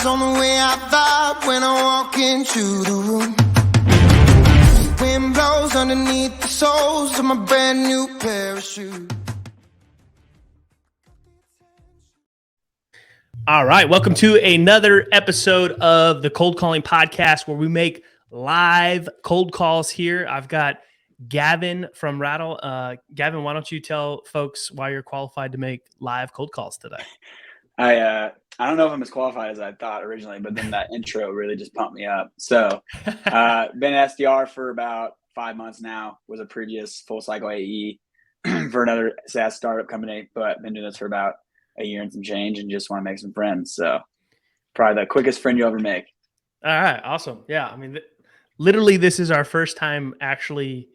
Eyes on the way I vibe when I walk into the room. Wind blows underneath the soles of my brand new pair of shoes. All right, welcome to another episode of the Cold Calling Podcast, where we make live cold calls here. I've got Gavin from Rattle. Gavin, why don't you tell folks why you're qualified to make live cold calls today? I don't know if I'm as qualified as I thought originally, but then that intro really just pumped me up. So been an SDR for about 5 months now, was a previous full cycle AE for another SaaS startup company, but been doing this for about a year and some change and just want to make some friends. So probably the quickest friend you'll ever make. All right, awesome. Yeah, I mean, literally this is our first time actually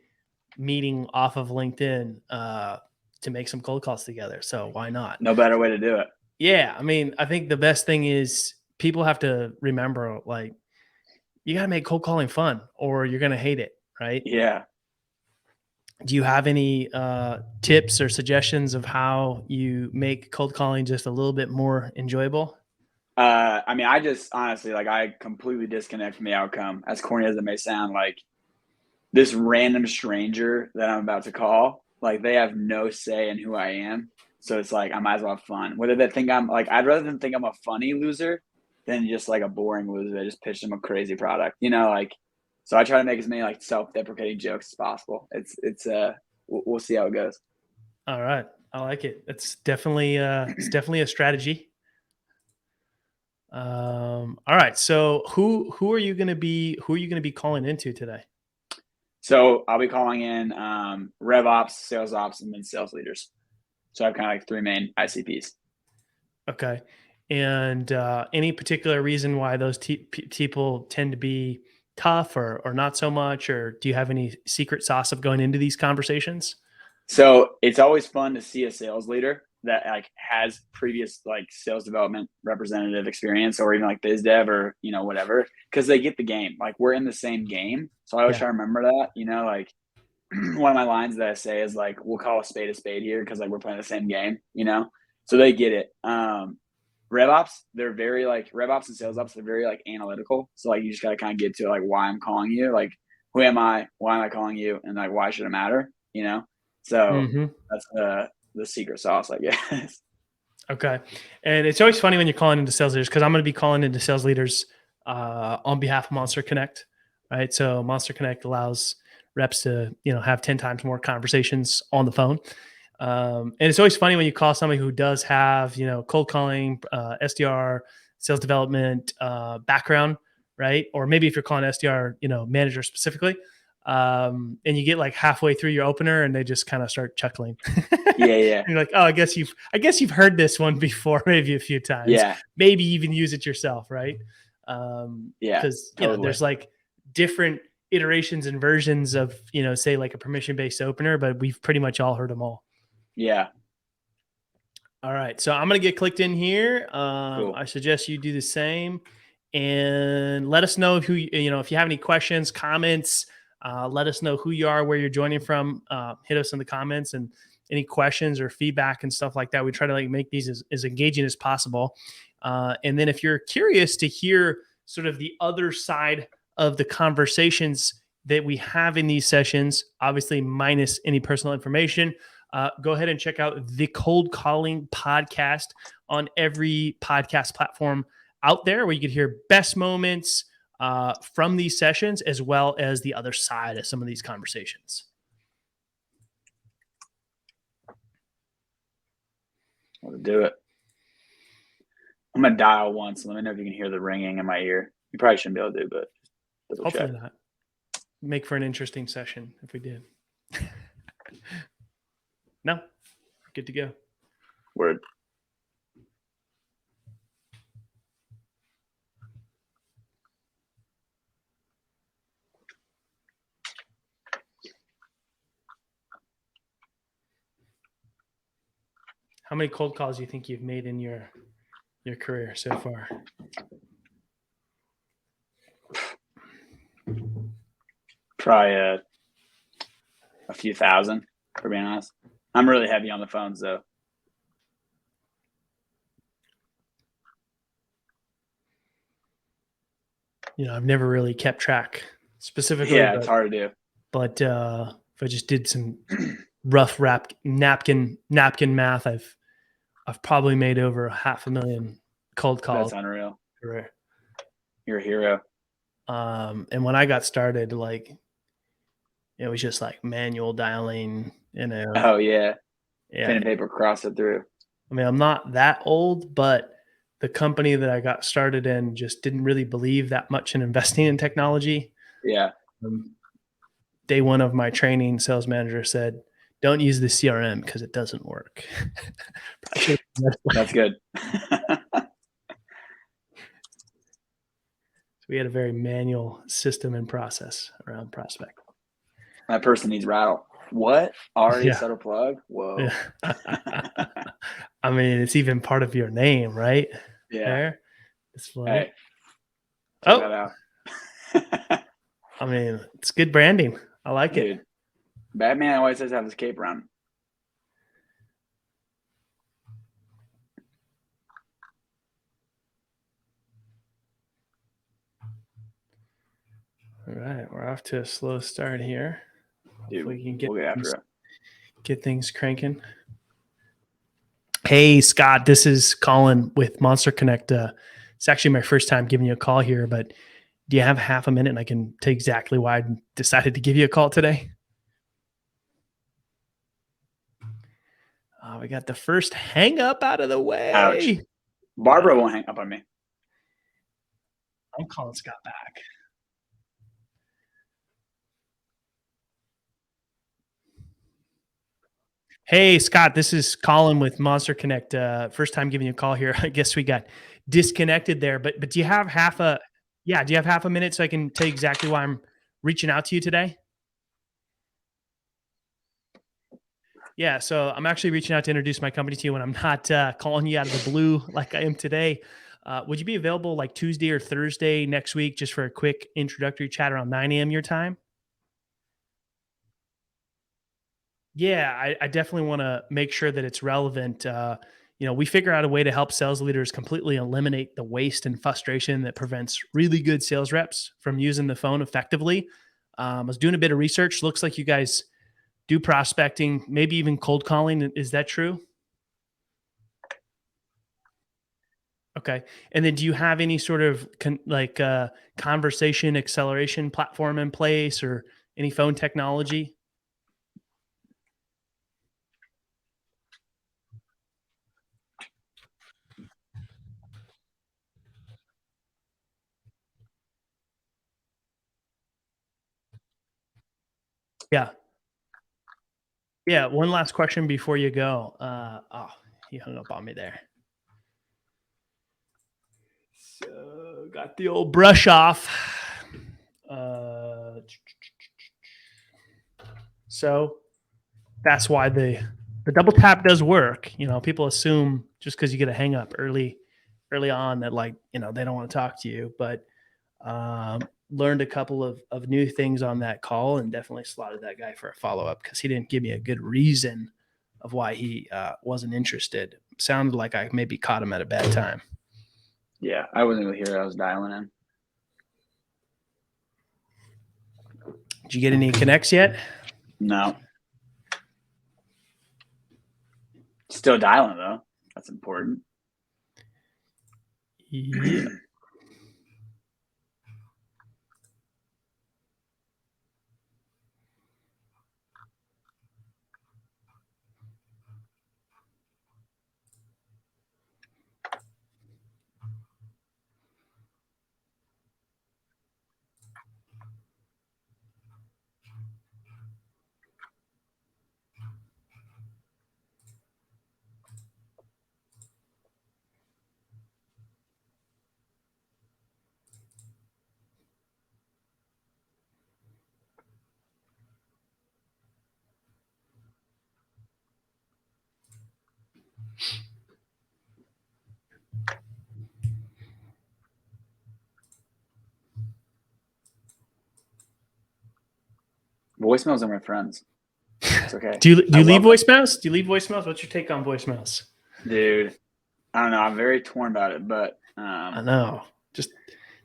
meeting off of LinkedIn to make some cold calls together. So why not? No better way to do it. Yeah, I mean, I think the best thing is people have to remember, like, you got to make cold calling fun or you're going to hate it, right? Yeah. Do you have any tips or suggestions of how you make cold calling just a little bit more enjoyable? I mean, I just honestly, like, I completely disconnect from the outcome. As corny as it may sound, like, this random stranger that I'm about to call, like, they have no say in who I am. So it's like, I might as well have fun. Whether they think I'm like, I'd rather than think I'm a funny loser than just like a boring loser. I just pitched them a crazy product, you know, like, so I try to make as many like self-deprecating jokes as possible. We'll see how it goes. All right. I like it. It's definitely a strategy. All right. So who are you going to be calling into today? So I'll be calling in rev ops, sales ops, and then sales leaders. So I have kind of like three main ICPs. Okay. And any particular reason why those people tend to be tough or not so much? Or do you have any secret sauce of going into these conversations? So it's always fun to see a sales leader that like has previous like sales development representative experience or even like biz dev or, you know, whatever, because they get the game. Like we're in the same game. So I always try to remember that, you know, like one of my lines that I say is like, we'll call a spade here because like we're playing the same game, you know? So they get it. Rev ops, they're very like rev ops and sales ops, they're very like analytical. So like you just gotta kind of get to like why I'm calling you, like who am I, why am I calling you, and like why should it matter, you know? So that's the secret sauce, I guess. Okay. And it's always funny when you're calling into sales leaders because I'm going to be calling into sales leaders on behalf of MonsterConnect, right? So MonsterConnect allows reps to, you know, have 10 times more conversations on the phone. And it's always funny when you call somebody who does have, you know, cold calling, SDR, sales development background, right? Or maybe if you're calling SDR, you know, manager specifically, and you get like halfway through your opener and they just kind of start chuckling. Yeah. And you're like, oh, I guess you've heard this one before, maybe a few times. Yeah. Maybe even use it yourself, right? Because totally. you know, there's like different iterations and versions of, you know, say like a permission-based opener, but we've pretty much all heard them all. Yeah. All right. So I'm going to get clicked in here. Cool. I suggest you do the same and let us know if you have any questions, comments, let us know who you are, where you're joining from. Hit us in the comments and any questions or feedback and stuff like that. We try to like make these as engaging as possible. And then if you're curious to hear sort of the other side of the conversations that we have in these sessions, obviously minus any personal information, go ahead and check out the Cold Calling Podcast on every podcast platform out there where you could hear best moments from these sessions as well as the other side of some of these conversations. Let's do it. I'm going to dial once. Let me know if you can hear the ringing in my ear. You probably shouldn't be able to, but hopefully not. Make for an interesting session if we did. No, good to go. Word. How many cold calls do you think you've made in your career so far? Probably a few thousand, for being honest. I'm really heavy on the phones, though. I've never really kept track specifically. Yeah, it's hard to do. But if I just did some rough napkin math, I've probably made over 500,000 cold calls. That's unreal. Career. You're a hero. And when I got started, like, it was just like manual dialing, Oh yeah. Yeah. Pen and paper, cross it through. I mean, I'm not that old, but the company that I got started in just didn't really believe that much in investing in technology. Yeah. Day one of my training, sales manager said, "Don't use the CRM because it doesn't work." That's good. We had a very manual system and process around prospect. That person needs rattle. What? Already set a plug? Whoa. Yeah. I mean, it's even part of your name, right? Yeah. There. It's funny. Hey, check that out. I mean, it's good branding. I like it. Batman always has to have his cape around. All right, we're off to a slow start here. Dude, we can get, we'll get after it. Get things cranking. Hey, Scott, this is Collin with MonsterConnect. It's actually my first time giving you a call here, but do you have half a minute and I can tell you exactly why I decided to give you a call today? We got the first hang up out of the way. Ouch. Barbara won't hang up on me. I'm calling Scott back. Hey, Scott, this is Collin with MonsterConnect. First time giving you a call here. I guess we got disconnected there, but do you have half a minute so I can tell you exactly why I'm reaching out to you today? Yeah, so I'm actually reaching out to introduce my company to you when I'm not calling you out of the blue like I am today. Would you be available like Tuesday or Thursday next week just for a quick introductory chat around 9 a.m. your time? Yeah, I definitely want to make sure that it's relevant. We figure out a way to help sales leaders completely eliminate the waste and frustration that prevents really good sales reps from using the phone effectively. I was doing a bit of research. Looks like you guys do prospecting, maybe even cold calling. Is that true? Okay. And then do you have any sort of conversation acceleration platform in place or any phone technology? Yeah. Yeah. One last question before you go. He hung up on me there. So got the old brush off. So that's why the double tap does work. People assume just because you get a hang up early on that they don't want to talk to you, but learned a couple of new things on that call and definitely slotted that guy for a follow-up because he didn't give me a good reason of why he wasn't interested. Sounded like I maybe caught him at a bad time. Yeah, I wasn't able to hear it. I was dialing in. Did you get any connects yet? No. Still dialing, though. That's important. Yeah. Voicemails are my friends. It's okay. Do you leave voicemails? Do you leave voicemails? What's your take on voicemails? Dude, I don't know. I'm very torn about it, but I know. Just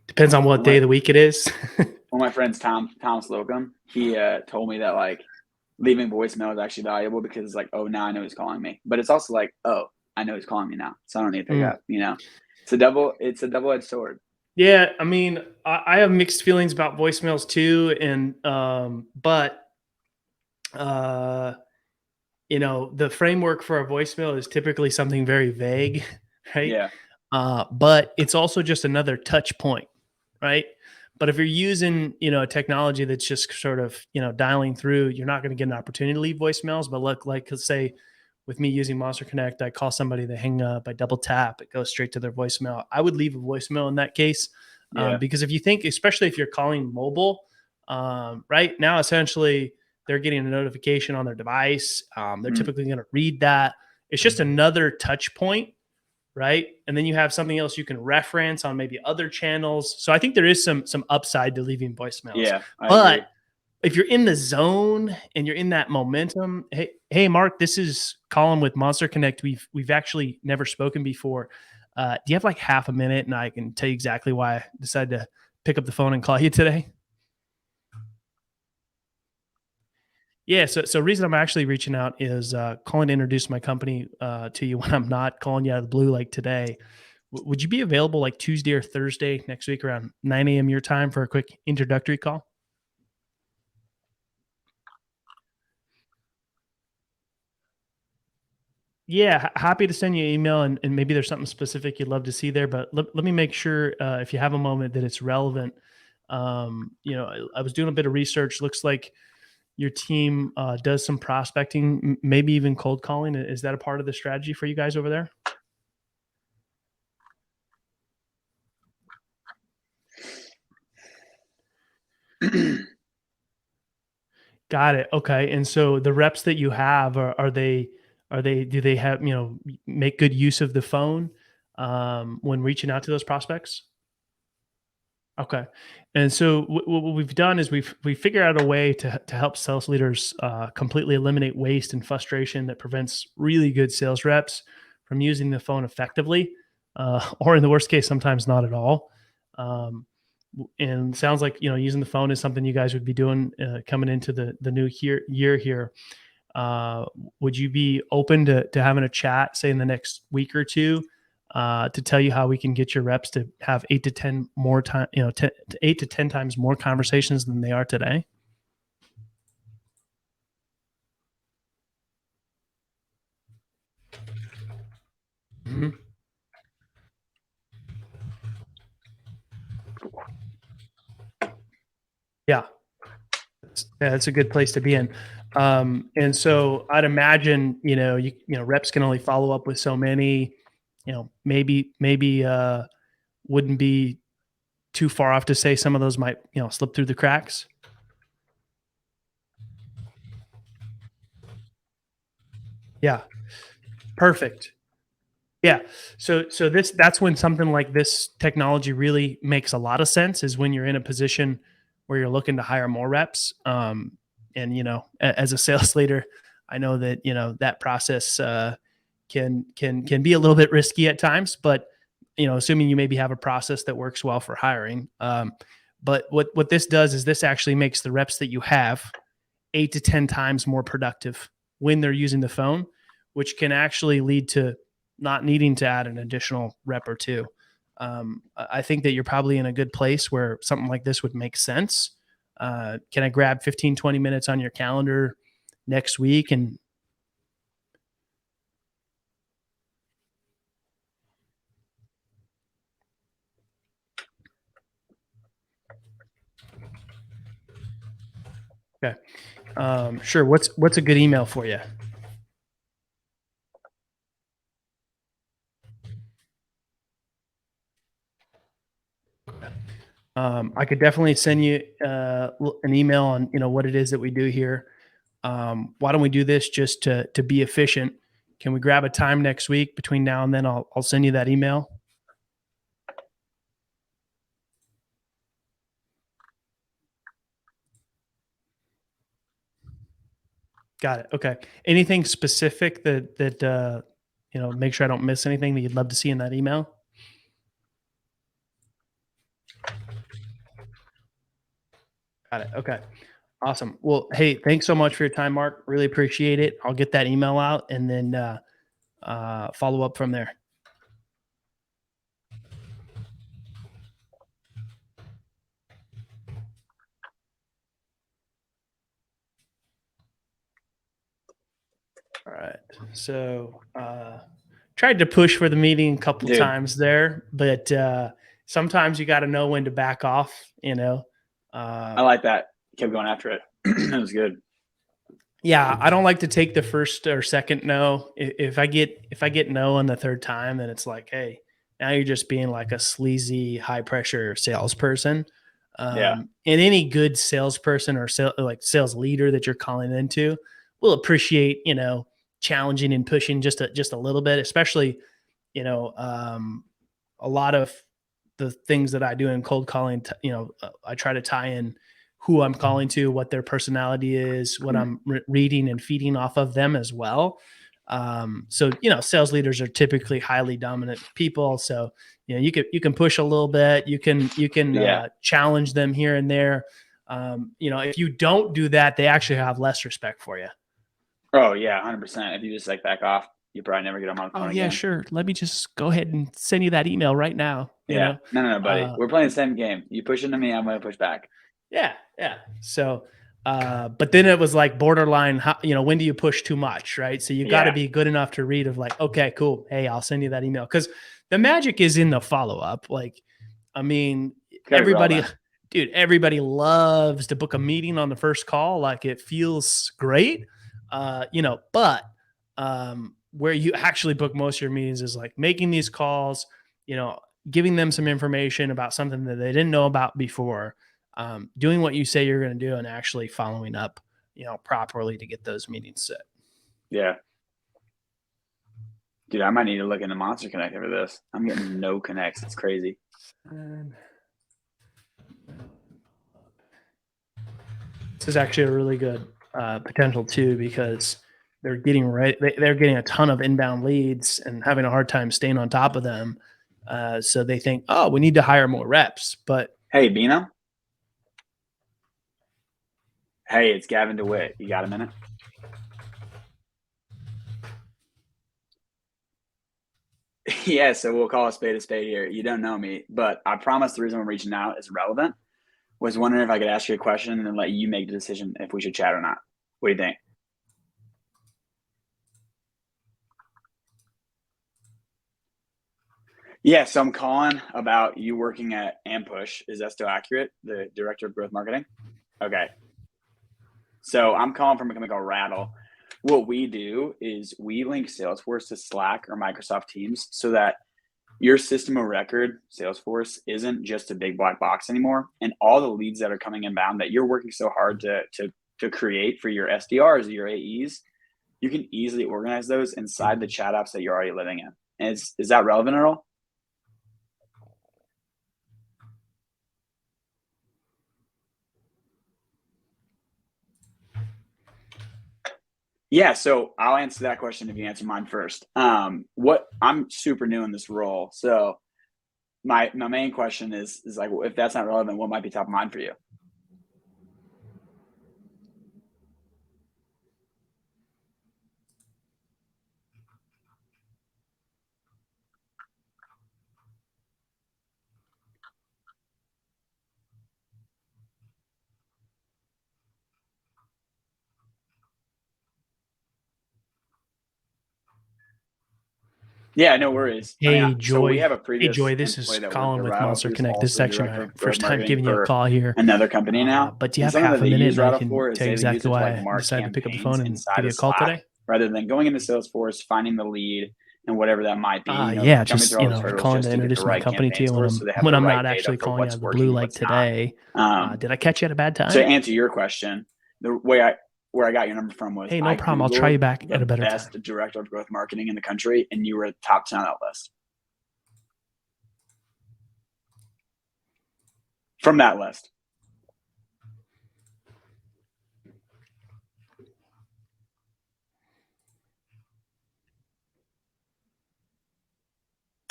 Depends on what day of the week it is. One of my friends, Tom Slocum, he told me that like leaving voicemail is actually valuable because it's like, oh, now I know he's calling me. But it's also like, oh, I know he's calling me now, so I don't need to pick up. You know, it's a double-edged sword. Yeah, I mean, I have mixed feelings about voicemails too, and but you know, the framework for a voicemail is typically something very vague, right? Yeah. But it's also just another touch point, right? But if you're using, you know, a technology that's just sort of, you know, dialing through, you're not going to get an opportunity to leave voicemails. But look, like, let's say with me using MonsterConnect, I call somebody, they hang up, I double tap, it goes straight to their voicemail. I would leave a voicemail in that case, because if you think, especially if you're calling mobile, right now, essentially they're getting a notification on their device. They're typically going to read that. It's just another touch point, right? And then you have something else you can reference on maybe other channels. So I think there is some upside to leaving voicemails. Yeah, but agree. if you're in the zone and you're in that momentum, hey, Mark, this is Collin with MonsterConnect. We've actually never spoken before. Do you have like half a minute, and I can tell you exactly why I decided to pick up the phone and call you today? Yeah, so reason I'm actually reaching out is calling to introduce my company to you when I'm not calling you out of the blue like today. Would you be available like Tuesday or Thursday next week around 9 a.m. your time for a quick introductory call? Yeah, happy to send you an email, and maybe there's something specific you'd love to see there. But let me make sure, if you have a moment, that it's relevant. You know, I was doing a bit of research. Looks like your team does some prospecting, maybe even cold calling. Is that a part of the strategy for you guys over there? Got it. Okay. And so the reps that you have, do they have, you know, make good use of the phone when reaching out to those prospects? Okay. And so what we've done is we figured out a way to help sales leaders completely eliminate waste and frustration that prevents really good sales reps from using the phone effectively, or in the worst case, sometimes not at all. Um, and sounds like, you know, using the phone is something you guys would be doing coming into the new year here. Uh, would you be open to having a chat, say in the next week or two, to tell you how we can get your reps to have 8 to 10 more time, you know, 8 to 10 times more conversations than they are today? Mhm. Yeah, that's a good place to be in. And so I'd imagine, you know, you know, reps can only follow up with so many. You know, maybe wouldn't be too far off to say some of those might, you know, slip through the cracks. Yeah, perfect. Yeah. So that's when something like this technology really makes a lot of sense, is when you're in a position where you're looking to hire more reps. And you know, as a sales leader, I know that, you know, that process can be a little bit risky at times, but you know, assuming you maybe have a process that works well for hiring. But what this does is this actually makes the reps that you have 8 to 10 times more productive when they're using the phone, which can actually lead to not needing to add an additional rep or two. I think that you're probably in a good place where something like this would make sense. Can I grab 15-20 minutes on your calendar next week? And okay, sure. What's a good email for you? I could definitely send you an email on, you know, what it is that we do here. Why don't we do this just to be efficient? Can we grab a time next week between now and then? I'll send you that email. Got it. Okay. Anything specific that you know, make sure I don't miss anything that you'd love to see in that email? Got it. Okay. Awesome. Well, hey, thanks so much for your time, Mark. Really appreciate it. I'll get that email out and then follow up from there. All right. So tried to push for the meeting a couple times there, but sometimes you got to know when to back off, you know. I like that. Kept going after it. That was good. Yeah, I don't like to take the first or second no. If I get no on the third time, then it's like, hey, now you're just being like a sleazy, high pressure salesperson. Yeah. And any good salesperson or sales leader that you're calling into will appreciate, you know, challenging and pushing just a little bit, especially, you know, a lot of the things that I do in cold calling, I try to tie in who I'm calling to, what their personality is, what I'm reading and feeding off of them as well. So, you know, sales leaders are typically highly dominant people. So, you know, you can push a little bit, you can challenge them here and there. You know, if you don't do that, they actually have less respect for you. Oh yeah, 100%. If you just like back off, you probably never get them on the phone Yeah, again. sure. Let me just go ahead and send you that email right now. You know? No, buddy. We're playing the same game. You push into me, I'm going to push back. Yeah. So, but then it was like borderline, you know, when do you push too much, right? So you got to be good enough to read of like, okay, cool. Hey, I'll send you that email. Because the magic is in the follow-up. Like, I mean, everybody loves to book a meeting on the first call. Like it feels great, you know, but where you actually book most of your meetings is like making these calls, you know, giving them some information about something that they didn't know about before, doing what you say you're going to do and actually following up, you know, properly to get those meetings set. Yeah. Dude, I might need to look into MonsterConnect over this. I'm getting no connects. It's crazy. This is actually a really good potential too, because they're getting they're getting a ton of inbound leads and having a hard time staying on top of them. So they think, oh, we need to hire more reps. But hey, Bino. Hey, it's Gavin DeWitt. You got a minute? Yeah, so we'll call a spade here. You don't know me, but I promise the reason I'm reaching out is relevant. Was wondering if I could ask you a question and then let you make the decision if we should chat or not. What do you think? Yeah, so I'm calling about you working at Ampush. Is that still accurate? The director of growth marketing? Okay. So I'm calling from a company called Rattle. What we do is we link Salesforce to Slack or Microsoft Teams so that your system of record, Salesforce, isn't just a big black box anymore. And all the leads that are coming inbound that you're working so hard to create for your SDRs, your AEs, you can easily organize those inside the chat apps that you're already living in. And is that relevant at all? Yeah, so I'll answer that question if you answer mine first. What I'm super new in this role, so my main question is like, if that's not relevant, what might be top of mind for you? Yeah, no worries. Hey, So we Joy. have a previous this is employee that worked Collin at with Rattle who's MonsterConnect. This is also the actually director my of growth first time marketing giving you a for call here. another company now. But do you And have something half that a they minute use and I Rattle can for is tell you they exactly use it to why like I mark decided to pick up the campaigns phone and inside give you of a call Slack today? rather than going into Salesforce, finding the lead and whatever that might be. Yeah, jumping just, through all those hurdles calling just to to get the introduce my right company to campaign you source so they have when the I'm right not data actually for calling you out what's of the blue working, like what's not. today. Did I catch you at a bad time? To answer your question, the way where I got your number from was hey, no problem. I'll try you back at a better best time. director of growth marketing in the country, and you were top 10 on that list. From that list.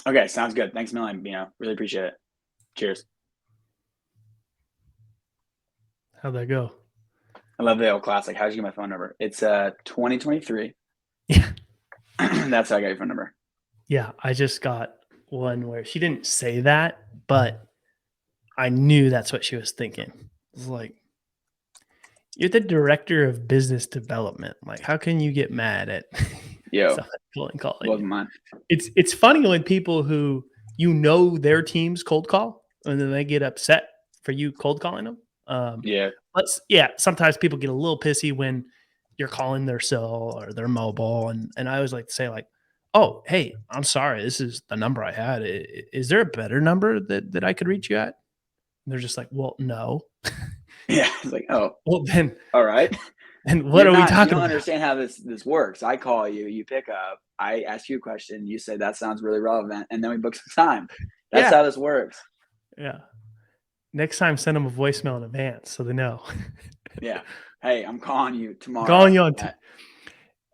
Okay, sounds good. Thanks a million, Bino. Really appreciate it. Cheers. How'd that go? I love the old classic. How'd you get my phone number? It's 2023. Yeah. That's how I got your phone number. Yeah. I just got one where she didn't say that, but I knew that's what she was thinking. It was like, you're the director of business development. Like, how can you get mad at Yo, someone calling you? wasn't mine. It's funny when people who their team's cold call and then they get upset for you cold calling them. Yeah. Sometimes people get a little pissy when you're calling their cell or their mobile, and I always like to say like, "Oh, hey, I'm sorry, this is the number I had. Is there a better number that I could reach you at?" And they're just like, "Well, no." Yeah. It's like, oh, Well, then, all right. and what are we You talking don't about? understand how this works. I call you, you pick up, I ask you a question, you say that sounds really relevant, and then we book some time. That's Yeah, how this works. yeah. Next time, send them a voicemail in advance so they know. Yeah. Hey, I'm calling you I'm tomorrow calling you on. at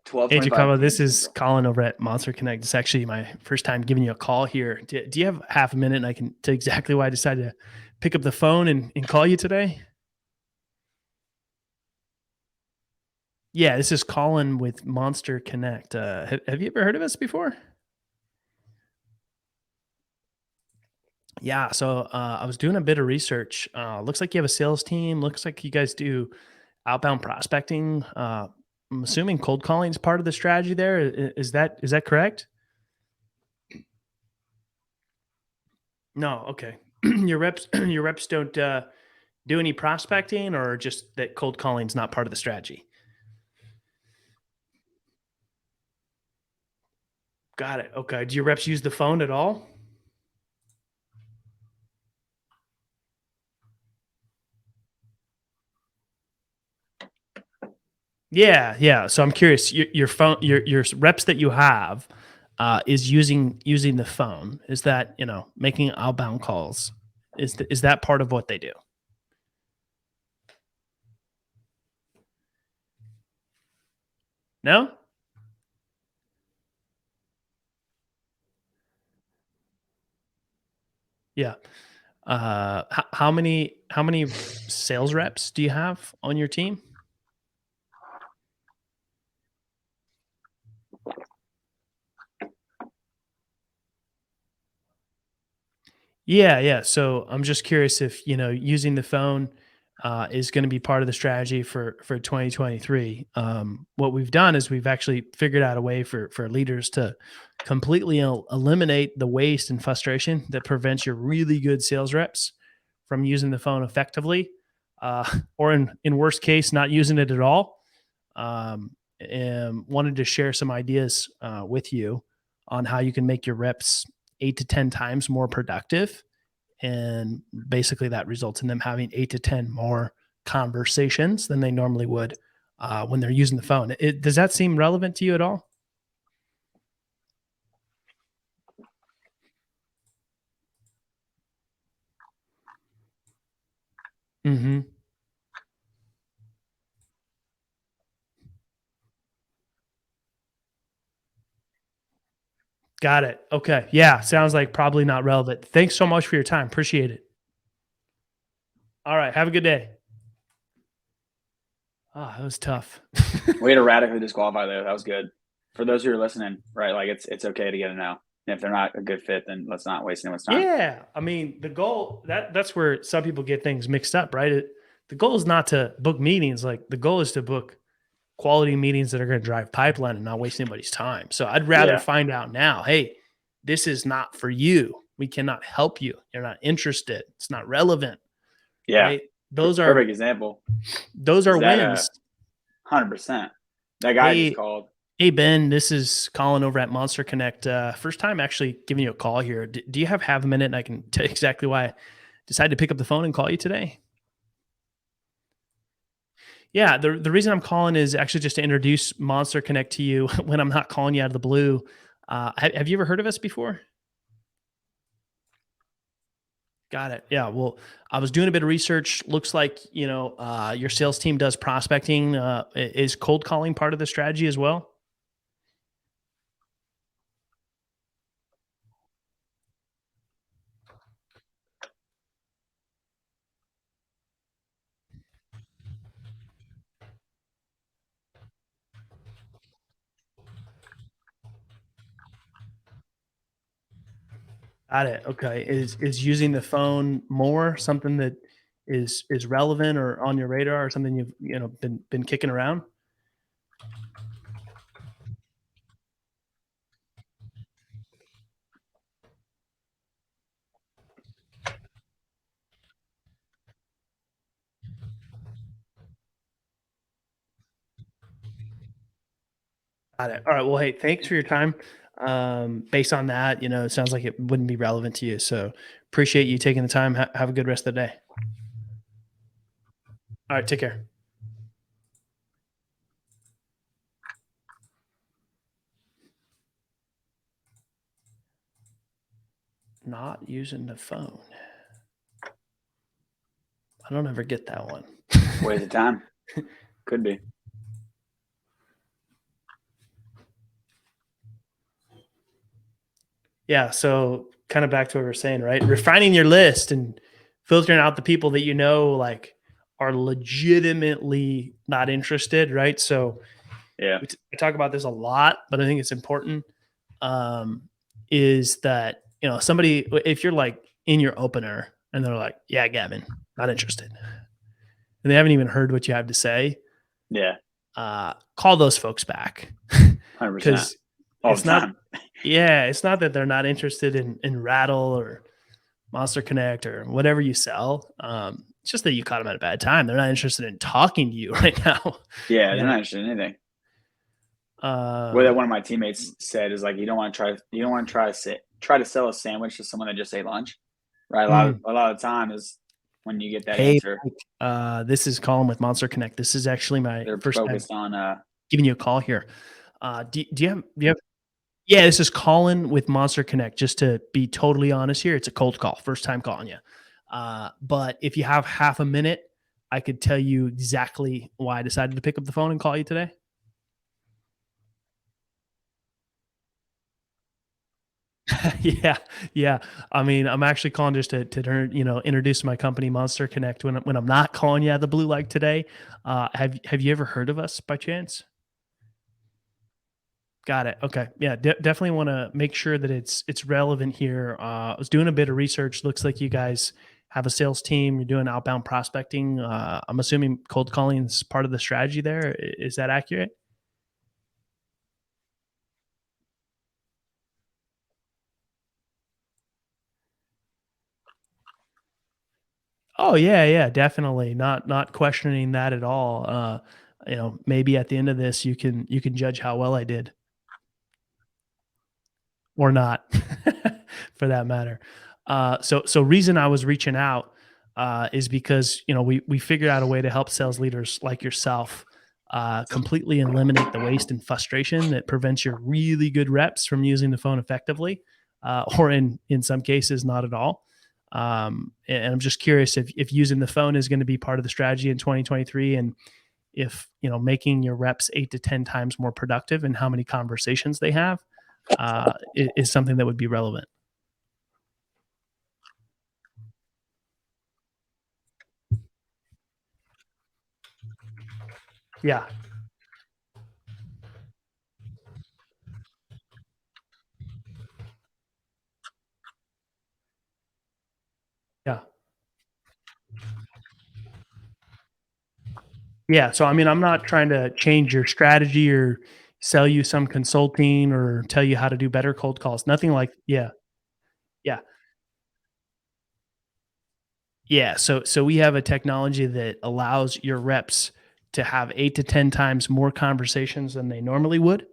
Hey, 12:25 Jacobo, this p.m. is Central. Collin over at MonsterConnect. It's actually my first time giving you a call here. Do you have half a minute and I can tell you exactly why I decided to pick up the phone and call you today? Yeah, this is Collin with MonsterConnect. Have you ever heard of us before? Yeah, so I was doing a bit of research. Looks like you have a sales team. Looks like you guys do outbound prospecting. I'm assuming cold calling is part of the strategy there. Is that correct? No, okay. Your reps don't do any prospecting, or just that cold calling is not part of the strategy? Got it. Okay. Do your reps use the phone at all? Yeah, yeah. So I'm curious. Your phone, your reps that you have, is using the phone. Is that making outbound calls? Is that part of what they do? No. Yeah. How many sales reps do you have on your team? Yeah, yeah. So I'm just curious if using the phone is going to be part of the strategy for 2023. What we've done is we've actually figured out a way for leaders to completely eliminate the waste and frustration that prevents your really good sales reps from using the phone effectively, or in worst case, not using it at all. And wanted to share some ideas with you on how you can make your reps 8 to 10 times more productive, and basically that results in them having 8 to 10 more conversations than they normally would when they're using the phone. Does that seem relevant to you at all? Mm-hmm. Got it. Okay. Yeah. Sounds like probably not relevant. Thanks so much for your time. Appreciate it. All right. Have a good day. Ah, that was tough. Way to radically disqualify there. That was good. For those who are listening, right? Like it's okay to get a no. And if they're not a good fit, then let's not waste anyone's time. Yeah. I mean, the goal that's where some people get things mixed up, right? The goal is not to book meetings. Like, the goal is to book quality meetings that are going to drive pipeline and not waste anybody's time. So I'd rather Yeah. find out now, hey, this is not for you. We cannot help you. You're not interested. It's not relevant, Yeah. right? Those are Perfect example. those Is are that wins. 100%? That guy just Hey, called. hey Ben, this is Collin over at Monster Connect. First time actually giving you a call here. Do you have half a minute and I can tell you exactly why I decided to pick up the phone and call you today? Yeah, the reason I'm calling is actually just to introduce Monster Connect to you when I'm not calling you out of the blue. Have you ever heard of us before? Got it. Yeah. Well, I was doing a bit of research. Looks like your sales team does prospecting. Is cold calling part of the strategy as well? Got it. Okay. Is using the phone more something that is relevant or on your radar or something you've been kicking around? Got it. All right. Well, hey, thanks for your time. Based on that, it sounds like it wouldn't be relevant to you. So appreciate you taking the time. Have a good rest of the day. All right. Take care. Not using the phone. I don't ever get that one. Waste of time. Could be. Yeah. So kind of back to what we were saying, right? Refining your list and filtering out the people that like are legitimately not interested, right? So Yeah. I talk about this a lot, but I think it's important. Um, is that somebody, if you're like in your opener and they're like, "Yeah, Gavin, not interested," and they haven't even heard what you have to say, Yeah. call those folks back 100%. because All it's the not. time. Yeah, it's not that they're not interested in Rattle or MonsterConnect or whatever you sell. It's just that you caught them at a bad time. They're not interested in talking to you right now. Yeah, You they're know? not interested in anything. What Um, one of my teammates said is like, you don't want to try to sell a sandwich to someone that just ate lunch, right? A lot of time is when you get that Hey, answer, Mike, this is Collin with MonsterConnect. This is actually my they're first time focused on giving you a call here. Do you have yeah, this is Collin with MonsterConnect. Just to be totally honest here, it's a cold call, first time calling you. But if you have half a minute, I could tell you exactly why I decided to pick up the phone and call you today. Yeah, yeah. I mean, I'm actually calling just to introduce my company, Monster Connect. When I'm not calling you out of the blue like today, have you ever heard of us by chance? Got it. Okay. Yeah, definitely want to make sure that it's relevant here. I was doing a bit of research. Looks like you guys have a sales team. You're doing outbound prospecting. I'm assuming cold calling is part of the strategy there. Is that accurate? Oh yeah, yeah, definitely. Not questioning that at all. Maybe at the end of this, you can judge how well I did or not, for that matter. So reason I was reaching out is because we figured out a way to help sales leaders like yourself completely eliminate the waste and frustration that prevents your really good reps from using the phone effectively, or in some cases not at all. And I'm just curious if using the phone is going to be part of the strategy in 2023, and if making your reps 8 to 10 times more productive and how many conversations they have is something that would be relevant. Yeah, yeah, yeah. So I mean, I'm not trying to change your strategy or sell you some consulting or tell you how to do better cold calls. Nothing like yeah, yeah. Yeah, so we have a technology that allows your reps to have 8 to 10 times more conversations than they normally would,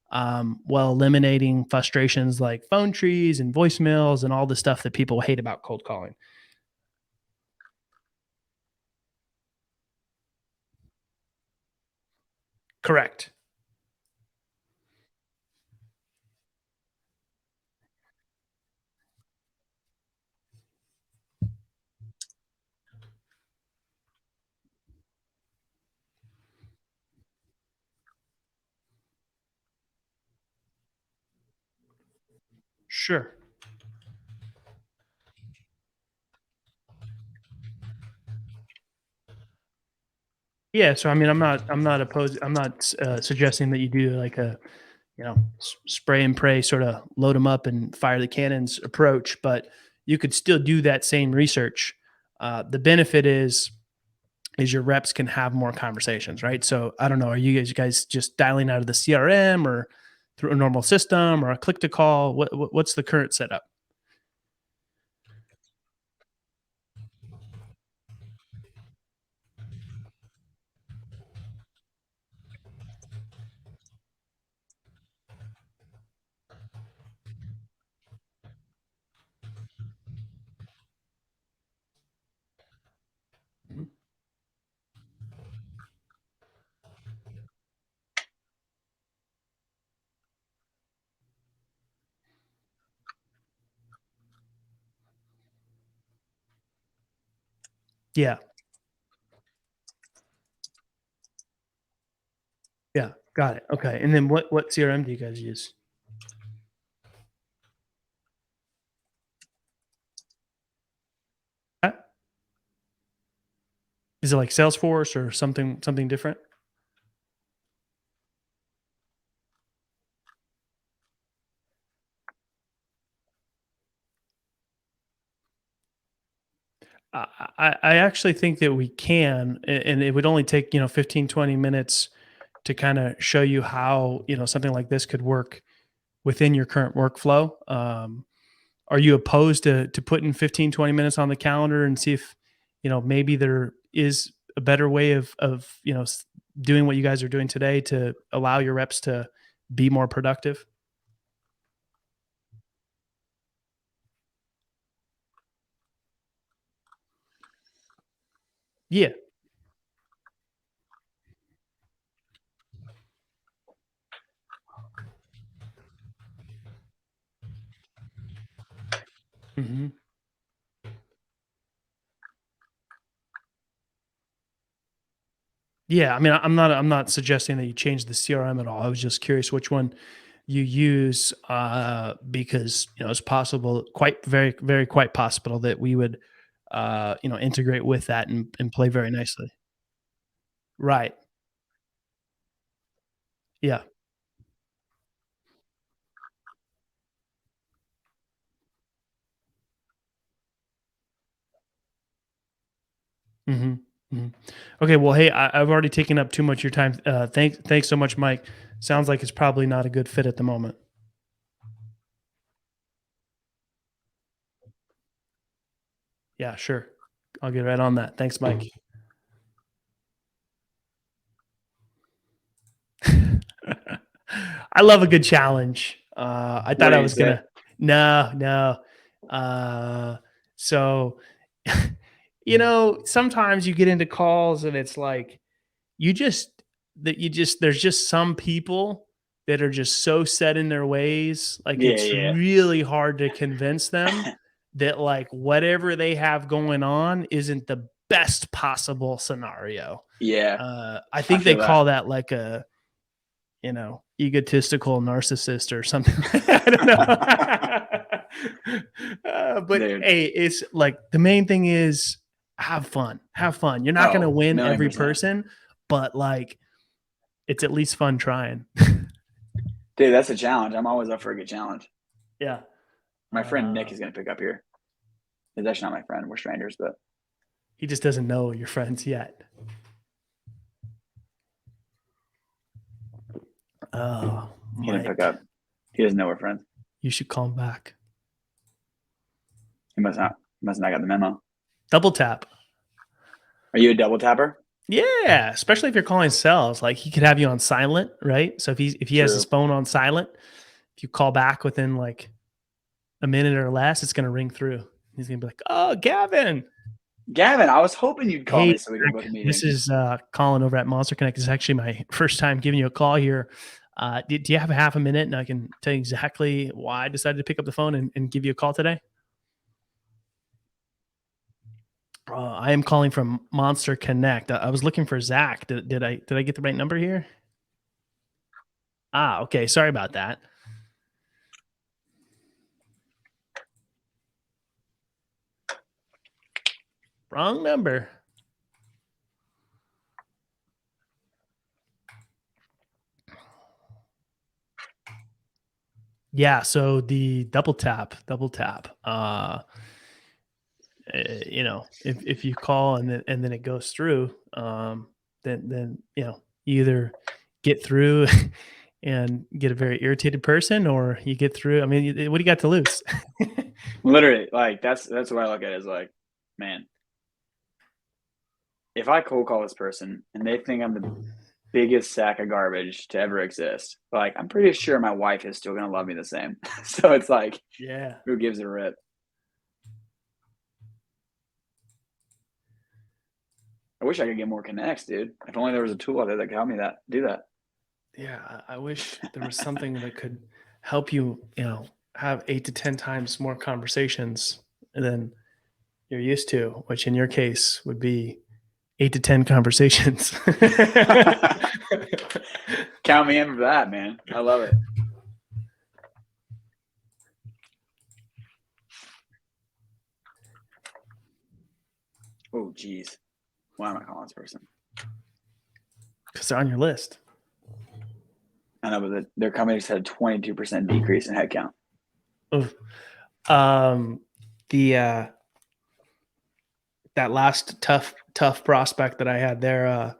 while eliminating frustrations like phone trees and voicemails and all the stuff that people hate about cold calling. Correct. Sure. Yeah. So I mean, I'm not opposed. I'm not suggesting that you do like a spray and pray, sort of load them up and fire the cannons approach, but you could still do that same research. The benefit is your reps can have more conversations, right? So I don't know, are you guys just dialing out of the CRM or through a normal system or a click to call? What's the current setup? Mhm. Yeah, yeah, got it. Okay, and then what CRM do you guys use? Uh, Is it like Salesforce or something different? I actually think that we can, and it would only take 15, 20 minutes to kind of show you how something like this could work within your current workflow. Are you opposed to putting 15, 20 minutes on the calendar and see if maybe there is a better way of doing what you guys are doing today to allow your reps to be more productive? Yeah. Mhm. Yeah, I mean, I'm not suggesting that you change the CRM at all. I was just curious which one you use, because it's possible, quite very very quite possible that we would integrate with that and play very nicely. Right. Yeah. Hmm. Hmm. Okay. Well, hey, I've already taken up too much of your time. Thanks so much, Mike. Sounds like it's probably not a good fit at the moment. Yeah, sure. I'll get right on that. Thanks, Mike. I love a good challenge. I What thought I did he was say? gonna. No, no. Uh, so, sometimes you get into calls and it's like you just there's just some people that are just so set in their ways. Like Yeah, it's yeah, really hard to convince them that like whatever they have going on isn't the best possible scenario. yeah. I I think they feel that. call that like a egotistical narcissist or something. I don't know. But Dude, hey, it's like the main thing is have fun. Have fun. You're not going to oh, win million every percent. person, but like it's at least fun trying. Dude, that's a challenge. I'm always up for a good challenge. Yeah. My friend Nick Uh, is going to pick up here. He's actually not my friend. We're strangers, but he just doesn't know your friends yet. Oh, he didn't pick Mike, up. He doesn't know we're friends. you should call him back. He must not. He must not got the memo. Double tap. Are you a double tapper? Yeah, especially if you're calling sales, like he could have you on silent, right? So if he has his True. phone on silent, if you call back within like a minute or less, it's gonna ring through. He's gonna be like, "Oh, Gavin, Gavin, I was hoping you'd call hey, me so we could book a this meeting. is Collin over at MonsterConnect. This is actually my first time giving you a call here. Do you have a half a minute, and I can tell you exactly why I decided to pick up the phone and give you a call today? I am calling from Monster Connect. I was looking for Zach. Did I get the right number here? Ah, okay. Sorry about that. Wrong number. Yeah, so the double tap, if you call and then it goes through, then you either get through and get a very irritated person, or you get through. I mean, what do you got to lose? Literally, like that's what I look at is like, man, if I cold call this person and they think I'm the biggest sack of garbage to ever exist, like I'm pretty sure my wife is still gonna love me the same. So it's like, Yeah. who gives a rip? I wish I could get more connects, dude. If only there was a tool out there that could help me do that. Yeah, I wish there was something that could help you, have 8 to 10 times more conversations than you're used to, which in your case would be 8 to 10 conversations. Count me in for that, man. I love it. Oh, geez. Why am I calling this person? Because they're on your list. I know, but their company just had a 22% decrease in headcount. Oof. The that last tough prospect that I had there,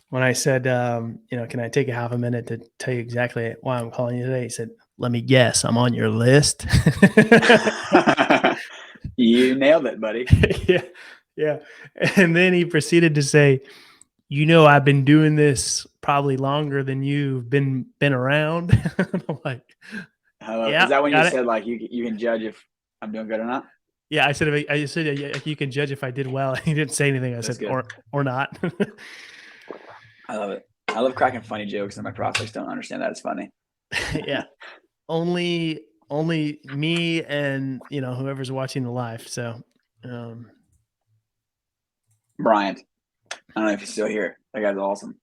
when I said, can I take a half a minute to tell you exactly why I'm calling you today? He said, "Let me guess, I'm on your list." You nailed it, buddy. Yeah. And then he proceeded to say, I've been doing this probably longer than you've been around." I'm like, Is that when you got it. said like you can judge if I'm doing good or not? Yeah, I said, yeah, you can judge if I did well. He didn't say anything. I That's said, good. or not. I love it. I love cracking funny jokes, and my prospects don't understand that it's funny. Yeah. Only me and whoever's watching the live. So Bryant, I don't know if he's still here. That guy's awesome.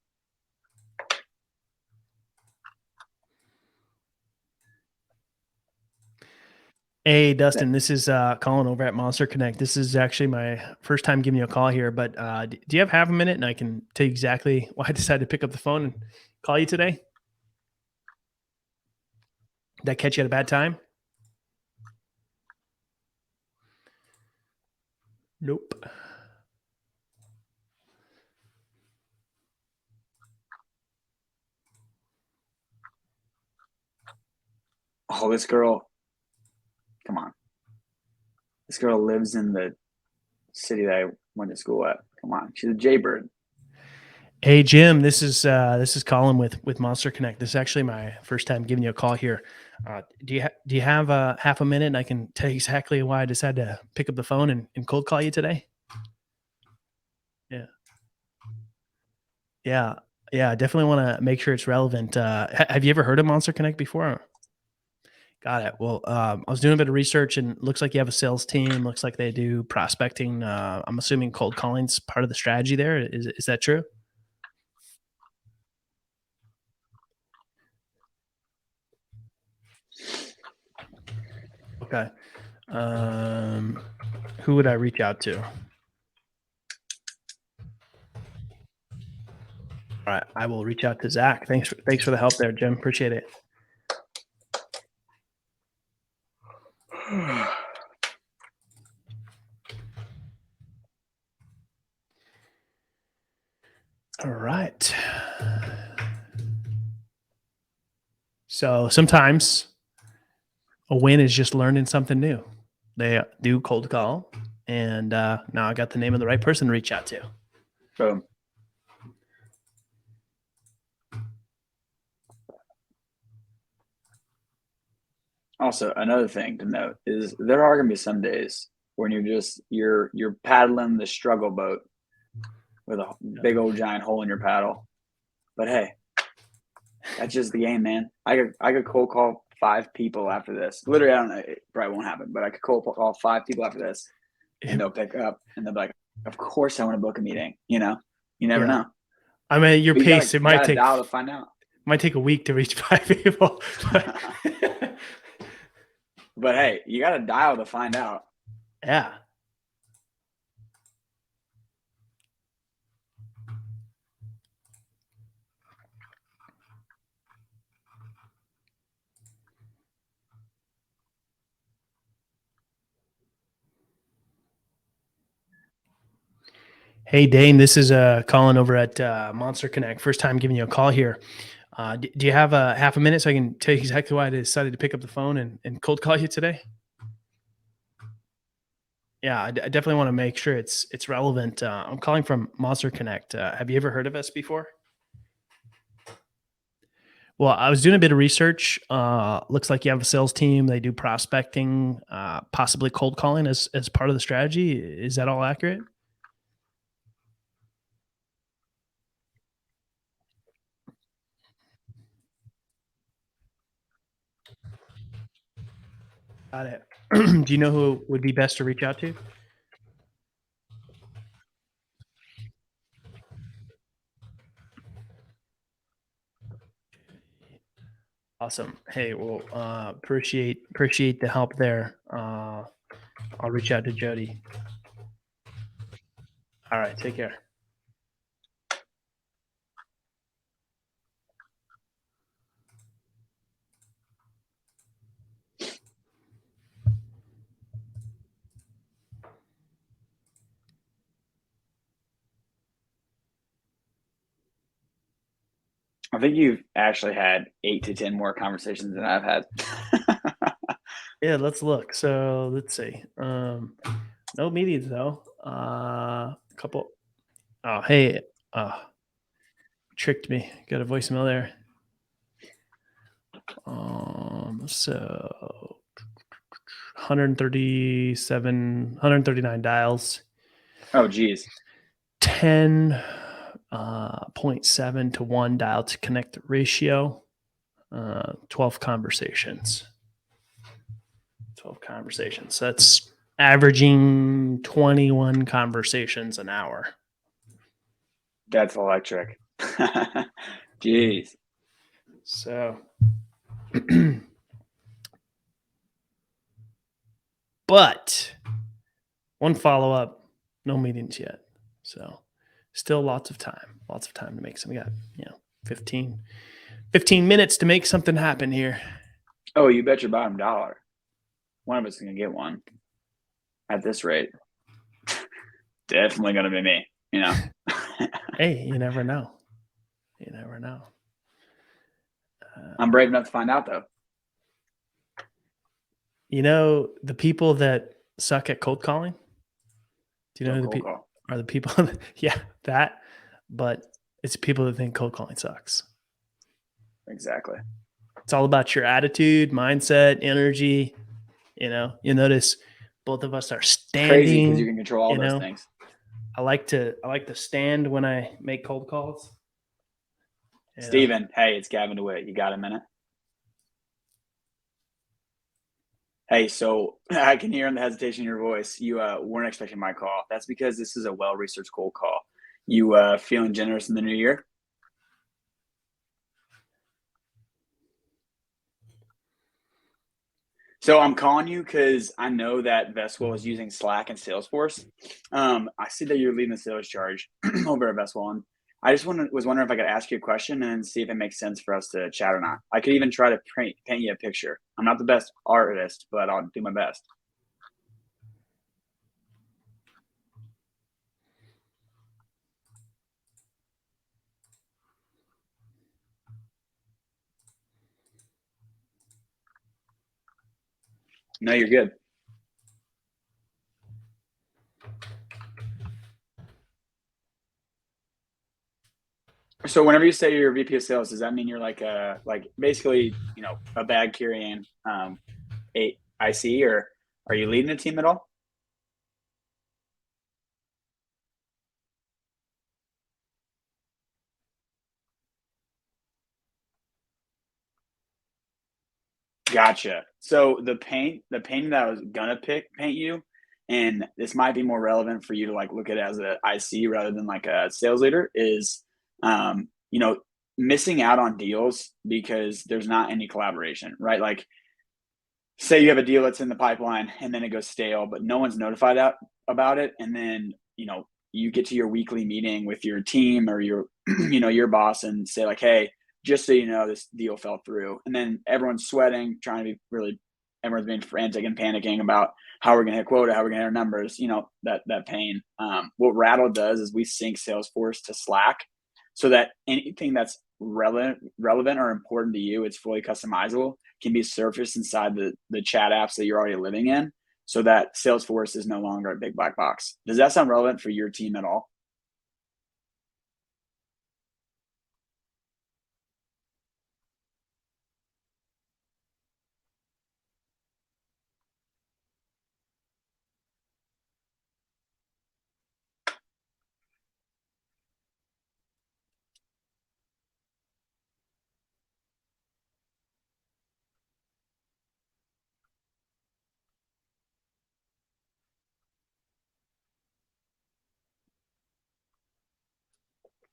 hey Dustin, this is Collin over at MonsterConnect. This is actually my first time giving you a call here, but do you have half a minute and I can tell you exactly why I decided to pick up the phone and call you today? Did I catch you at a bad time? Nope. Oh, this girl. Come on. This girl lives in the city that I went to school at. Come on. She's a Jaybird. Hey Jim, this is Collin with MonsterConnect. This is actually my first time giving you a call here. Do you have half a minute and I can tell you exactly why I decided to pick up the phone and cold call you today? Yeah. Yeah. Yeah. I definitely want to make sure it's relevant. Have you ever heard of MonsterConnect before? Got it. Well, I was doing a bit of research and it looks like you have a sales team. Looks like they do prospecting. I'm assuming cold calling's part of the strategy there. Is that true? Okay. Who would I reach out to? All right, I will reach out to Zach. Thanks for the help there, Jim. Appreciate it. All right. So sometimes a win is just learning something new. They do cold call, and now I got the name of the right person to reach out to. Boom. Also, another thing to note is there are going to be some days when you're paddling the struggle boat with a big old giant hole in your paddle. But hey, that's just the game, man. I could cold call 5 people after this. Literally, I don't know. It probably won't happen, but I could cold call 5 people after this, and they'll pick up and they'll be like, "Of course, I want to book a meeting." You never know. I mean, your But pace. It might take dial to find out. Might take a week to reach 5 people. But hey, you got to dial to find out. Yeah. Hey, Dane, this is Collin over at MonsterConnect. First time giving you a call here. Do you have a half a minute so I can tell you exactly why I decided to pick up the phone and cold call you today? Yeah, I definitely want to make sure it's relevant. I'm calling from MonsterConnect. Have you ever heard of us before? Well, I was doing a bit of research. Looks like you have a sales team. They do prospecting, possibly cold calling as part of the strategy. Is that all accurate? Got it. Do you know who would be best to reach out to? Awesome. Hey, well, appreciate the help there. I'll reach out to Jody. All right, take care. I think you've actually had 8 to 10 more conversations than I've had. Yeah, let's look. So let's see. No meetings though. Couple. Oh, hey. Tricked me. Got a voicemail there. So 139 dials. Oh, geez. 10.7 to 1 dial to connect ratio. 12 conversations. 12 conversations. So that's averaging 21 conversations an hour. That's electric. Jeez. So, but one follow up, no meetings yet. So, still lots of time to make some. We got 15 minutes to make something happen here. Oh, you bet your bottom dollar. One of us is gonna get one. At this rate, definitely gonna be me. Hey, you never know. I'm brave enough to find out, though. The people that suck at cold calling. Do you know who the people are? The people, that. But it's people that think cold calling sucks. Exactly. It's all about your attitude, mindset, energy. You notice both of us are standing. Crazy because you can control all those things. I like to stand when I make cold calls. Steven, hey, it's Gavin DeWitt. You got a minute? Hey, so I can hear in the hesitation in your voice. You weren't expecting my call. That's because this is a well-researched cold call. You feeling generous in the new year? So I'm calling you because I know that Vestwell is using Slack and Salesforce. I see that you're leading the sales charge over at Vestwell, and I just was wondering if I could ask you a question and see if it makes sense for us to chat or not. I could even try to paint you a picture. I'm not the best artist, but I'll do my best. No, you're good. So whenever you say you're a VP of sales, does that mean you're like basically a bag carrying IC, or are you leading a team at all? Gotcha. So the painting that I was gonna paint you, and this might be more relevant for you to look at it as a IC rather than like a sales leader, is um, you know, missing out on deals because there's not any collaboration, right? Like, say you have a deal that's in the pipeline and then it goes stale, but no one's notified about it, and then you get to your weekly meeting with your team or your your boss and say like, hey, just so you know, this deal fell through, and then everyone's sweating, trying to be really everyone's being frantic and panicking about how we're going to hit quota, how we're going to hit our numbers, that pain. What Rattle does is we sync Salesforce to Slack so that anything that's relevant or important to you, it's fully customizable, can be surfaced inside the chat apps that you're already living in, so that Salesforce is no longer a big black box. Does that sound relevant for your team at all?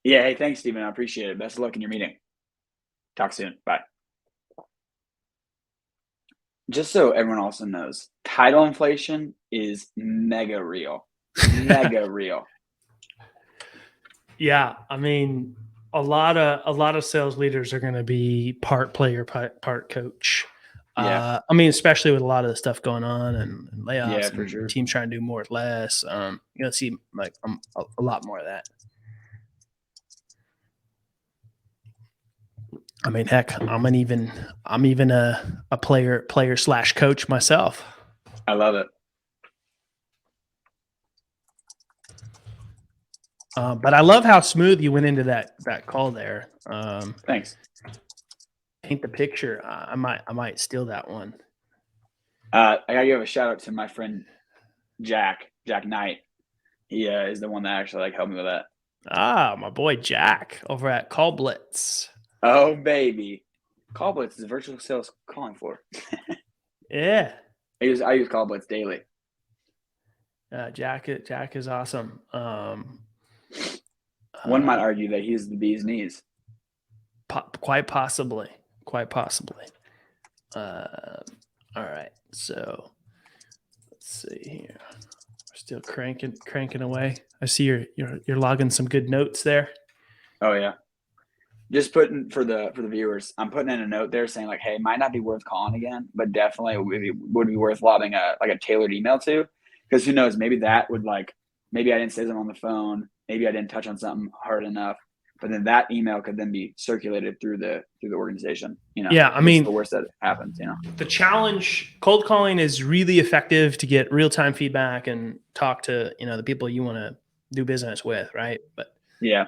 Yeah. Hey, thanks, Steven. I appreciate it. Best of luck in your meeting. Talk soon. Bye. Just so everyone also knows, title inflation is mega real. Mega real. Yeah, I mean, a lot of sales leaders are going to be part player, part coach. Yeah. I mean, especially with a lot of the stuff going on and layoffs, Yeah, for and sure. teams trying to do more with less. You're gonna see like a lot more of that. I mean, heck, I'm even a player / coach myself. I love it. But I love how smooth you went into that call there. Thanks. Paint the picture. I might steal that one. I gotta give a shout out to my friend Jack Knight. He is the one that actually helped me with that. Ah, my boy Jack over at Call Blitz. Oh baby, Call Blitz is a virtual sales calling floor. Yeah, I use Call Blitz daily. Jack is awesome. One might argue that he's the bee's knees. Quite possibly. All right, so let's see here. We're still cranking away. I see you're logging some good notes there. Oh yeah. Just putting for the viewers, I'm putting in a note there saying like, hey, it might not be worth calling again, but definitely would be worth lobbing a tailored email to, because who knows, maybe that would maybe I didn't say something on the phone, maybe I didn't touch on something hard enough, but then that email could then be circulated through the organization. Yeah, I mean, the worst that happens. The challenge, cold calling is really effective to get real time feedback and talk to the people you want to do business with, right? But yeah.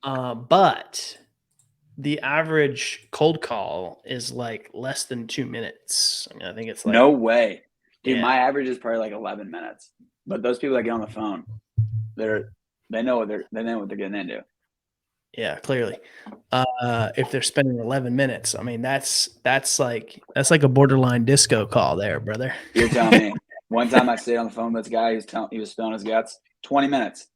But the average cold call is like less than 2 minutes. I think it's like no way, dude. Yeah. My average is probably like 11 minutes. But those people that get on the phone, they know what they're getting into. Yeah, clearly. If they're spending 11 minutes, I mean that's like a borderline disco call there, brother. You're telling me. One time I stayed on the phone with this guy. He was spilling his guts. 20 minutes,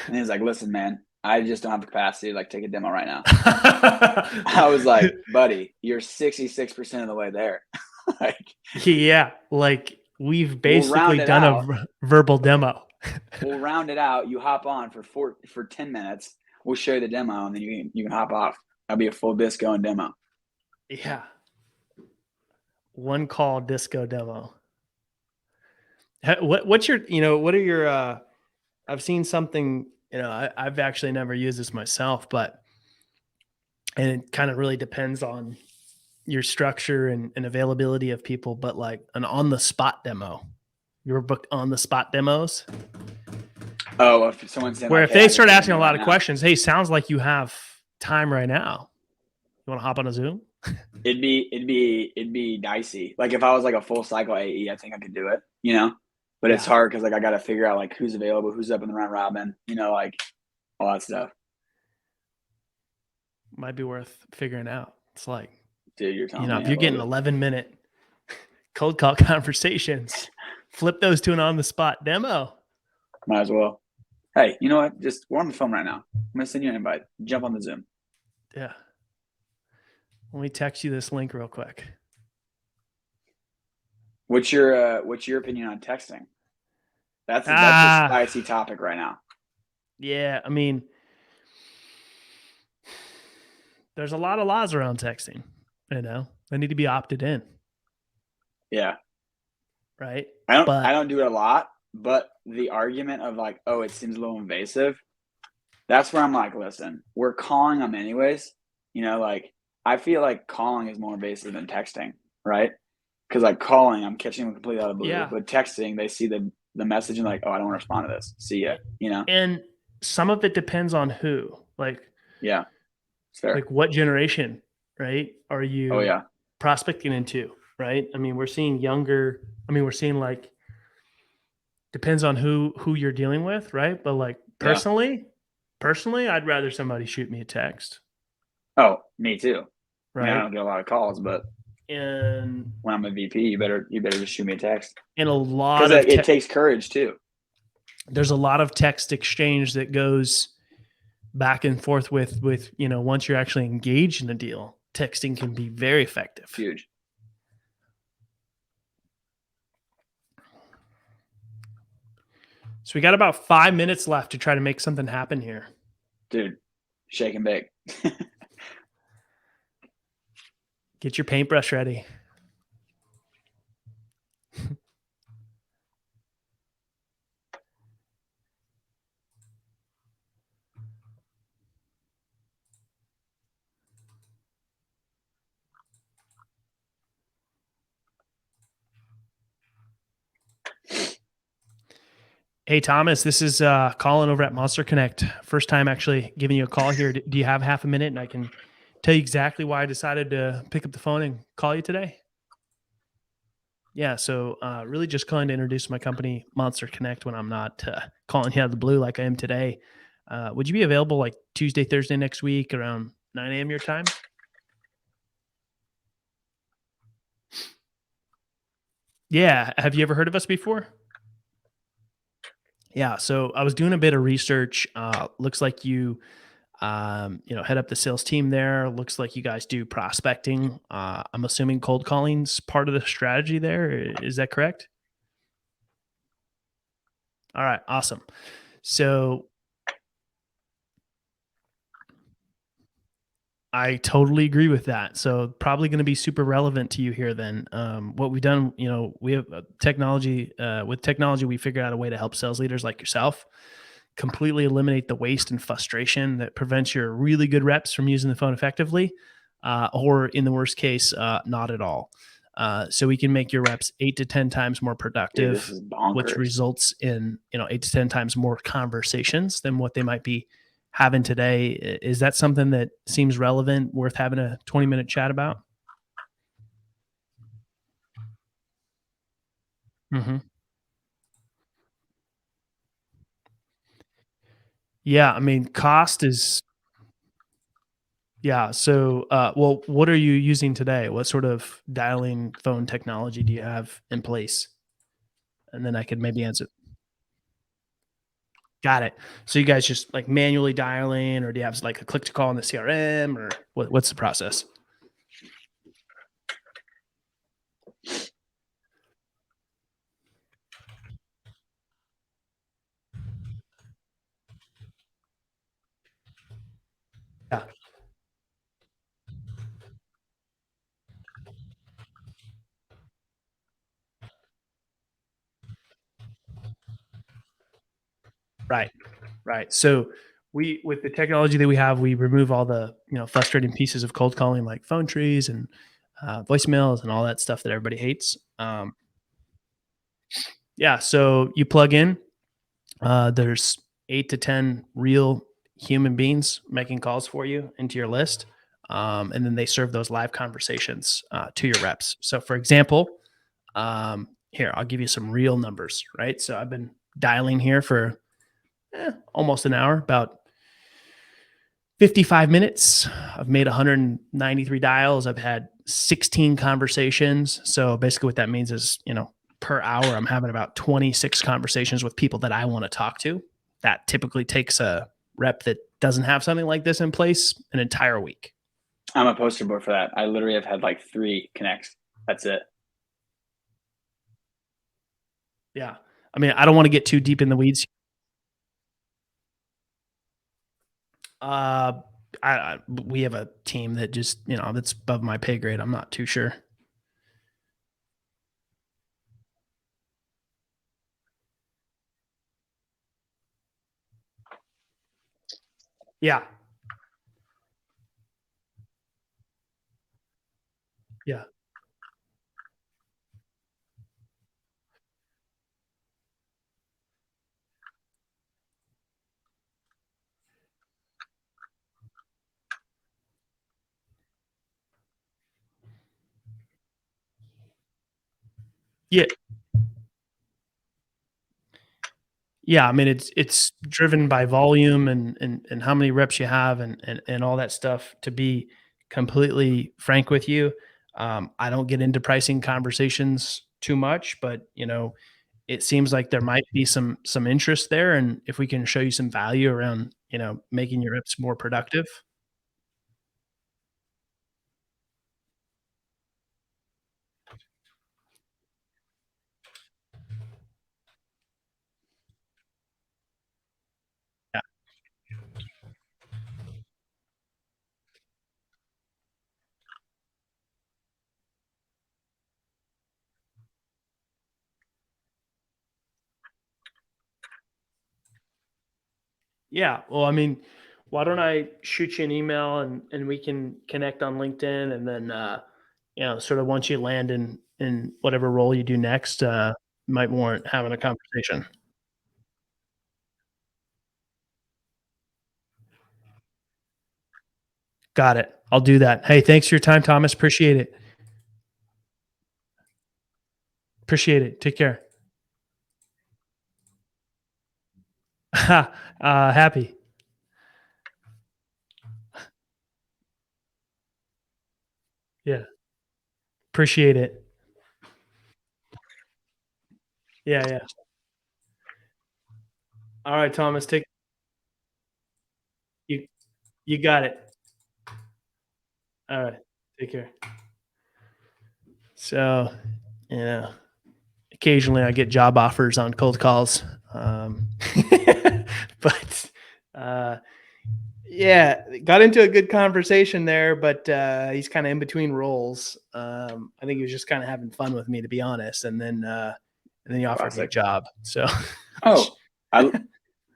and he was like, "Listen, man, I just don't have the capacity to take a demo right now." I was like, buddy, you're 66% of the way there. Yeah, we've basically done a verbal demo. We'll round it out. You hop on for 10 minutes. We'll show you the demo, and then you can hop off. That'll be a full disco and demo. Yeah. One call disco demo. What are your I've seen something, I've actually never used this myself, and it kind of really depends on your structure and availability of people, but like an on the spot demo. You ever booked on the spot demos? Oh, if someone's where if they start asking a lot of questions, hey, sounds like you have time right now. You want to hop on a Zoom? It'd be dicey. Like if I was like a full cycle AE, I think I could do it, but it's hard because I got to figure out who's available, who's up in the round robin, all that stuff. Might be worth figuring out. It's like, dude, you're telling me, if you're getting 11-minute cold call conversations, flip those to an on the spot demo. Might as well. Hey, you know what? We're on the phone right now. I'm gonna send you an invite. Jump on the Zoom. Yeah. Let me text you this link real quick. What's your opinion on texting? That's a spicy topic right now. Yeah, I mean, there's a lot of laws around texting. They need to be opted in, Yeah. right? I But don't do it a lot, but the argument of like, oh, it seems a little invasive, that's where I'm like, listen, we're calling them anyways. Like I feel like calling is more invasive than texting, right? Because like calling, I'm catching them completely out of the blue. yeah, But texting, they see the message and like, oh, I don't want to respond to this. See ya. and some of it depends on who, Yeah, it's fair. what generation, right? Are Oh you yeah, prospecting into, right? I mean, we're seeing younger. I mean, we're seeing depends on who you're dealing with, right? But yeah. personally, I'd rather somebody shoot me a text, Oh, me too. I mean, I right? don't get a lot of calls, but And when I'm a VP, you better just shoot me a text and a lot because of it takes courage too. there's a lot of text exchange that goes back and forth with once you're actually engaged in a deal. Texting can be very effective. Huge. So we got about 5 minutes left to try to make something happen here. Dude, shake and bake. Get your paintbrush ready. Hey, Thomas, this is Collin over at MonsterConnect. First time actually giving you a call here. Do you have half a minute and I can tell you exactly why I decided to pick up the phone and call you today? Yeah, so really just calling to introduce my company, MonsterConnect, when I'm not calling you out of the blue like I am today. Would you be available like Tuesday, Thursday next week around 9 a.m. your time? Yeah. Have you ever heard of us before? Yeah. So I was doing a bit of research. Looks like you, head up the sales team there. Looks like you guys do prospecting. I'm assuming cold calling's part of the strategy there. Is that correct? All right. Awesome. So I totally agree with that. So probably going to be super relevant to you here. Then what we've done, we have technology. With technology, we figured out a way to help sales leaders like yourself completely eliminate the waste and frustration that prevents your really good reps from using the phone effectively, or in the worst case, not at all. So we can make your reps 8 to 10 times more Dude, productive, this is which bonkers. results in 8 to 10 times more conversations than what they might be having today. Is that something that seems relevant, worth having a 20-minute chat about? Hmm. Yeah, I mean, cost is yeah. So, well, what are you using today? What sort of dialing phone technology do you have in place? And then I could maybe answer. Got it. So you guys just manually dialing, or do you have like a click to call in the CRM, or what's the process? Yeah. Right. Right. So with the technology that we have, we remove all the frustrating pieces of cold calling, like phone trees and voicemails and all that stuff that everybody hates. Yeah. So you plug in. There's 8 to 10 real human beings making calls for you into your list, and then they serve those live conversations to your reps. So, for example, here I'll give you some real numbers. Right. So I've been dialing here for almost an hour, about 55 minutes. I've made 193 dials. I've had 16 conversations. So basically, what that means is, per hour, I'm having about 26 conversations with people that I want to talk to. That typically takes a rep that doesn't have something like this in place an entire week. I'm a poster boy for that. I literally have had like 3 connects. That's it. Yeah. I mean, I don't want to get too deep in the weeds. we have a team that just, that's above my pay grade. I'm not too sure. Yeah. Yeah. Yeah. Yeah, I mean, it's driven by volume and how many reps you have and all that stuff. To be completely frank with you, I don't get into pricing conversations too much, but it seems like there might be some interest there, and if we can show you some value around making your reps more productive. Yeah, yeah. Well, I mean, why don't I shoot you an email and we can connect on LinkedIn, and then sort of once you land in whatever role you do next, might warrant having a conversation. Got it. I'll do that. Hey, thanks for your time, Thomas. Appreciate it. Appreciate it. Take care. Happy. Yeah. Appreciate it. Yeah, yeah. All right, Thomas. Take you. You got it. All right. Take care. So, you know, occasionally I get job offers on cold calls. But uh, yeah, got into a good conversation there, but he's kind of in between roles. I think he was just kind of having fun with me, to be honest. And then he offered me a Classic. job. So, Oh, I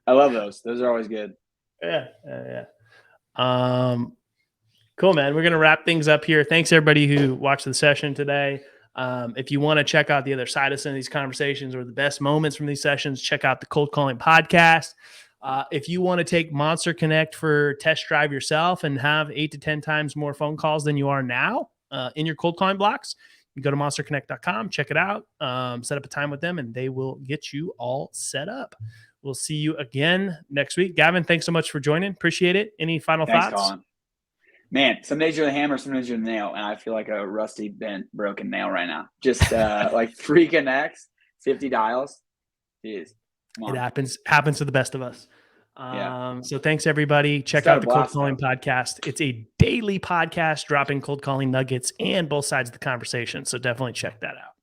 I love those. Those are always good. yeah, yeah. Cool, man. We're going to wrap things up here. Thanks, everybody who watched the session today. If you want to check out the other side of some of these conversations or the best moments from these sessions, check out the Cold Calling podcast. If you want to take Monster Connect for test drive yourself and have 8 to 10 times more phone calls than you are now in your cold calling blocks, you go to monsterconnect.com, check it out, set up a time with them, and they will get you all set up. We'll see you again next week. Gavin, thanks so much for joining. Appreciate it. Any final Thanks, thoughts? Collin. Man, some days you're the hammer, some days you're the nail, and I feel like a rusty, bent, broken nail right now. Just like 3 connects, 50 dials. Jeez, come It on. happens to the best of us. Yeah. So thanks everybody. Check Start out a the Cold blast, Calling though. podcast. It's a daily podcast dropping cold calling nuggets and both sides of the conversation. So definitely check that out.